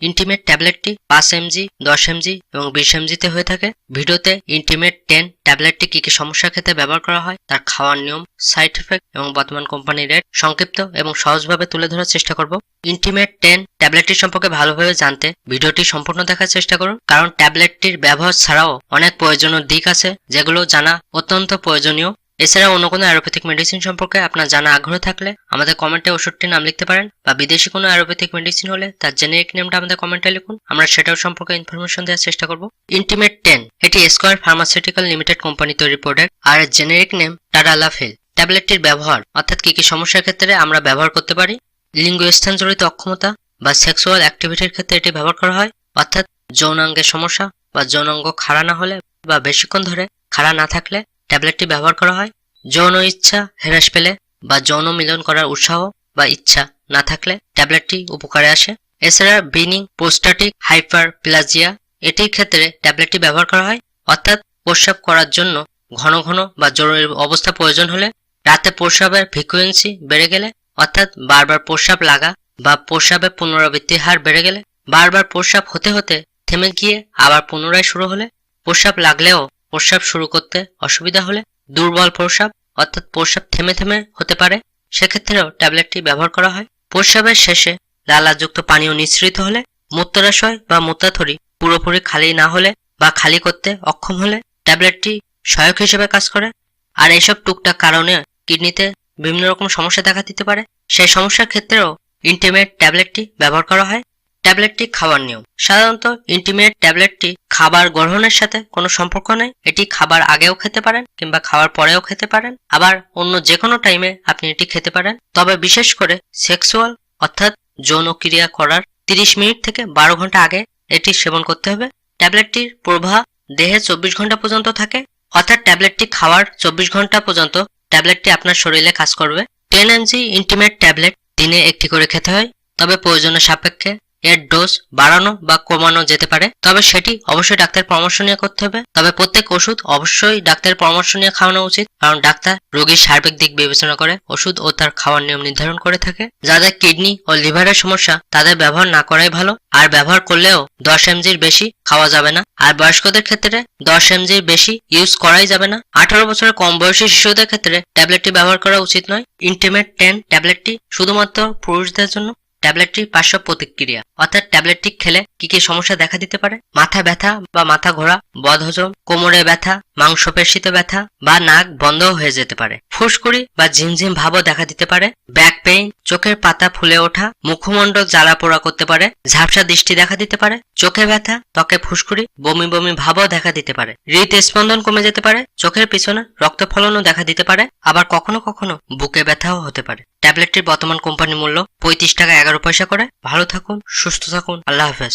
Intimate ট্যাবলেটটি 5 mg, 10 mg এবং 20 mg তে হয়ে থাকে। ভিডিওতে ইন্টিমেট 10 ট্যাবলেটটি কি সমস্যার ক্ষেত্রে ব্যবহার করা হয়, তার খাওয়ার নিয়ম, সাইড এফেক্ট এবং বর্তমান কোম্পানির রেট সংক্ষিপ্ত এবং সহজভাবে তুলে ধরার চেষ্টা করব। ইন্টিমেট 10 ট্যাবলেটটি সম্পর্কে ভালোভাবে জানতে ভিডিওটি সম্পূর্ণ দেখার চেষ্টা করুন, কারণ ট্যাবলেটটির ব্যবহার ছাড়াও অনেক প্রয়োজনীয় দিক আছে যেগুলো জানা অত্যন্ত প্রয়োজনীয়। এছাড়া অন্য কোনো অ্যালোপ্যাথিক মেডিসিন সম্পর্কে আপনার জানা আগ্রহ থাকলে আমাদের কমেন্টে ওষুধটির নাম লিখতে পারেন, বা বিদেশি কোনো অ্যালোপ্যাথিক মেডিসিন হলে তার জেনেরিক নেমটা আমাদের কমেন্টে লিখুন, আমরা সেটাও সম্পর্কে ইনফরমেশন দেওয়ার চেষ্টা করব। ইন্টিমেট 10 এটি স্কয়ার ফার্মাসিউটিক্যাল লিমিটেড কোম্পানি তৈরি প্রোডাক্ট, আর জেনেরিক নেম টাডালাফিল। ট্যাবলেটটির ব্যবহার অর্থাৎ কি সমস্যার ক্ষেত্রে আমরা ব্যবহার করতে পারি। লিঙ্গ স্থানজনিত অক্ষমতা বা সেক্সুয়াল অ্যাক্টিভিটির ক্ষেত্রে এটি ব্যবহার করা হয়, অর্থাৎ যৌনাঙ্গের সমস্যা বা যৌনাঙ্গ খাড়া না হলে বা বেশিক্ষণ ধরে খাড়া না থাকলে ট্যাবলেটটি ব্যবহার করা হয়। যৌন ইচ্ছা হ্রাস পেলে বা যৌন মিলন করার উৎসাহ বা ইচ্ছা না থাকলে ট্যাবলেটটি উপকারে আসে। এছাড়া বিনিং প্রোস্টাটিক হাইপারপ্লাজিয়া এটির ক্ষেত্রে ট্যাবলেটটি ব্যবহার করা হয়, অর্থাৎ প্রস্রাব করার জন্য ঘন ঘন বা জরুরি অবস্থা প্রয়োজন হলে, রাতে প্রস্রাবের ফ্রিকোয়েন্সি বেড়ে গেলে, অর্থাৎ বারবার প্রস্রাব লাগা বা প্রস্রাবের পুনরাবৃত্তির হার বেড়ে গেলে, বারবার প্রস্রাব হতে হতে থেমে গিয়ে আবার পুনরায় শুরু হলে, প্রস্রাব লাগলেও প্রস্রাব শুরু করতে অসুবিধা হলে, দুর্বল প্রস্রাব অর্থাৎ প্রস্রাব থেমে থেমে হতে পারে, সেক্ষেত্রেও ট্যাবলেটটি ব্যবহার করা হয়। প্রস্রাবের শেষে লালাযুক্ত পানীয় নিঃসৃত হলে, মূত্রাশয় বা মূত্রাথলি পুরোপুরি খালি না হলে বা খালি করতে অক্ষম হলে ট্যাবলেটটি সহায়ক হিসেবে কাজ করে। আর এইসব টুকটাক কারণে কিডনিতে বিভিন্ন রকম সমস্যা দেখা দিতে পারে, সেই সমস্যার ক্ষেত্রেও ইন্টিমেট ট্যাবলেটটি ব্যবহার করা হয়। ট্যাবলেটটি খাওয়ার নিয়ম। সাধারণত ইন্টিমেট ট্যাবলেটটি খাবার গ্রহণের সাথে কোনো সম্পর্ক নেই, এটি খাবার আগেও খেতে পারেন কিংবা খাওয়ার পরেও খেতে পারেন, আবার অন্য যে কোনো টাইমে আপনি এটি খেতে পারেন। তবে বিশেষ করে সেক্সুয়াল অর্থাৎ যৌন ক্রিয়া করার 30 মিনিট থেকে 12 ঘন্টা আগে এটি সেবন করতে হবে। ট্যাবলেটটির প্রভাব দেহে 24 ঘন্টা পর্যন্ত থাকে, অর্থাৎ ট্যাবলেটটি খাওয়ার 24 ঘন্টা পর্যন্ত ট্যাবলেটটি আপনার শরীরে কাজ করবে। 10 mg ইন্টিমেট ট্যাবলেট দিনে একটি করে খেতে হয়, তবে প্রয়োজনের সাপেক্ষে এর ডোজ বাড়ানো বা কমানো যেতে পারে, তবে সেটি অবশ্যই ডাক্তারের পরামর্শ নিয়ে করতে হবে। তবে প্রত্যেক ওষুধ অবশ্যই ডাক্তারের পরামর্শ নিয়ে খাওয়ানো উচিত, কারণ ডাক্তার রোগীর সার্বিক দিক বিবেচনা করে ওষুধ ও তার খাওয়ার নিয়ম নির্ধারণ করে থাকে। যাদের কিডনি ও লিভারের সমস্যা তাদের ব্যবহার না করাই ভালো, আর ব্যবহার করলেও 10 mg বেশি খাওয়া যাবে না। আর বয়স্কদের ক্ষেত্রে 10 mg বেশি ইউজ করাই যাবে না। 18 বছরের কম বয়সী শিশুদের ক্ষেত্রে ট্যাবলেটটি ব্যবহার করা উচিত নয়। ইন্টিমেট 10 ট্যাবলেটটি শুধুমাত্র পুরুষদের জন্য। ট্যাবলেটটির পার্শ্ব প্রতিক্রিয়া অর্থাৎ ট্যাবলেটটি খেলে কি সমস্যা দেখা দিতে পারে। মাথা ব্যথা বা মাথা ঘোরা, বদহজম, কোমরে ব্যথা, মাংসপেশিতে ব্যথা বা নাক বন্ধ হয়ে যেতে পারে, ফুসকুড়ি বা ঝিমঝিম ভাবও দেখা দিতে পারে, ব্যাক পেইন, চোখের পাতা ফুলে ওঠা, মুখমণ্ডল জ্বালা পোড়া করতে পারে, ঝাপসা দৃষ্টি দেখা দিতে পারে, চোখে ব্যথা, ত্বকে ফুসকুড়ি, বমি বমি ভাবও দেখা দিতে পারে, হৃদস্পন্দন কমে যেতে পারে, চোখের পিছনে রক্তফলনও দেখা দিতে পারে, আবার কখনো কখনো বুকে ব্যথাও হতে পারে। ট্যাবলেটটির বর্তমান কোম্পানি মূল্য 35 টাকা 11 পয়সা করে। ভালো থাকুন, সুস্থ থাকুন, আল্লাহ হাফেজ।